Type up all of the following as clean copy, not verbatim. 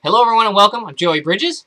Hello, everyone, and welcome. I'm Joey Bridges,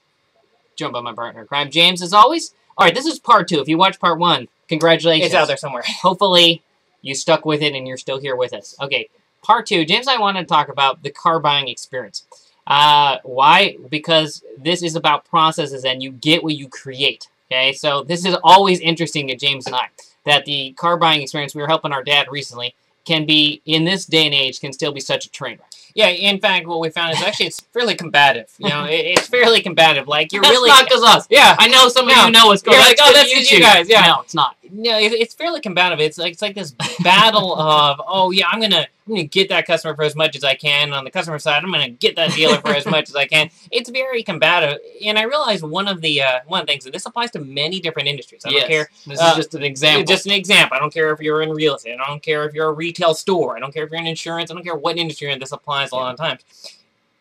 joined by my partner in crime, James, as always. All right, this is part 2. If you watched part 1, congratulations. It's out there somewhere. Hopefully, you stuck with it and you're still here with us. Okay, part 2. James and I wanted to talk about the car buying experience. Why? Because this is about processes and you get what you create. Okay, so this is always interesting to James and I, that the car buying experience, we were helping our dad recently, can be, in this day and age, can still be such a train wreck. Yeah, in fact, what we found is actually it's fairly combative. You know, it's fairly combative. Like you're That's really not because us. Yeah, I know some of you know what's going You're on. like, oh, that's because you guys. Yeah, no, it's not. Yeah, it's fairly combative. It's like this battle of, oh yeah, I'm gonna get that customer for as much as I can. And on the customer side, I'm gonna get that dealer for as much as I can. It's very combative, and I realize one of the things, and this applies to many different industries. I don't care. This is just an example. Just an example. I don't care if you're in real estate. I don't care if you're a retail store. I don't care if you're in insurance. I don't care what industry you're in. This applies a lot of times.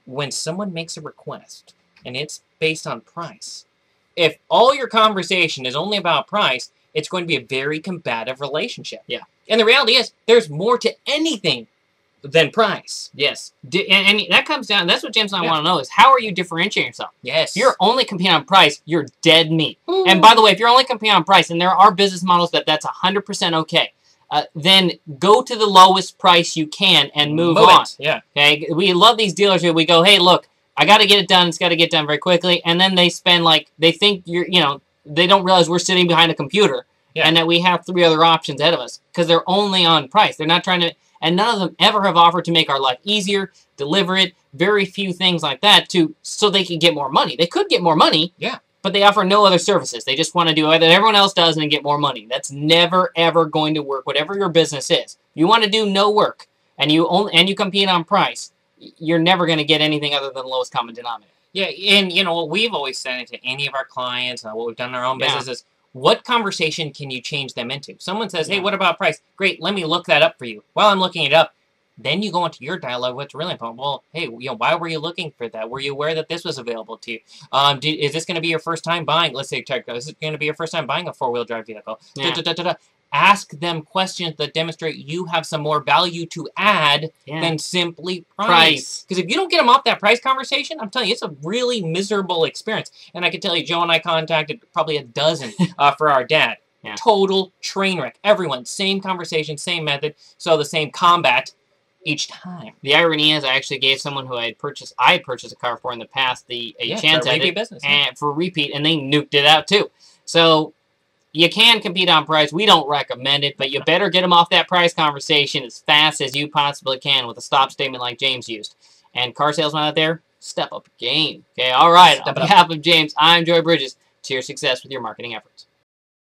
When someone makes a request and it's based on price, if all your conversation is only about price, it's going to be a very combative relationship. Yeah. And the reality is, there's more to anything than price. Yes. And that comes down, that's what James and I want to know, is how are you differentiating yourself? Yes. If you're only competing on price, you're dead meat. Ooh. And by the way, if you're only competing on price, and there are business models that's 100% okay, then go to the lowest price you can and move on. Yeah. Okay. We love these dealers where we go, hey, look, I got to get it done. It's got to get done very quickly. And then they spend they think they don't realize we're sitting behind a computer and that we have 3 other options ahead of us because they're only on price. They're not trying to, and none of them ever have offered to make our life easier, deliver it, very few things like that so they can get more money. They could get more money. Yeah. But they offer no other services. They just want to do what everyone else does and get more money. That's never, ever going to work, whatever your business is. If you want to do no work and you compete on price, you're never going to get anything other than the lowest common denominator. Yeah, and what we've always said to any of our clients, what we've done in our own business is, what conversation can you change them into? Someone says, hey, what about price? Great, let me look that up for you. While I'm looking it up, then you go into your dialogue, what's really important. Well, hey, why were you looking for that? Were you aware that this was available to you? Is this going to be your first time buying, let's say, is it going to be your first time buying a 4-wheel drive vehicle? Yeah. Ask them questions that demonstrate you have some more value to add than simply price. Because if you don't get them off that price conversation, I'm telling you, it's a really miserable experience. And I can tell you, Joe and I contacted probably a dozen for our dad. Yeah. Total train wreck. Everyone, same conversation, same method, so the same combat each time. The irony is, I actually gave someone who I had purchased a car for in the past a chance at it business, and for repeat, and they nuked it out too. So you can compete on price. We don't recommend it, but you better get them off that price conversation as fast as you possibly can with a stop statement like James used. And car salesman out there, step up your game. Okay, all right. On behalf of James, I'm Joey Bridges. To your success with your marketing efforts.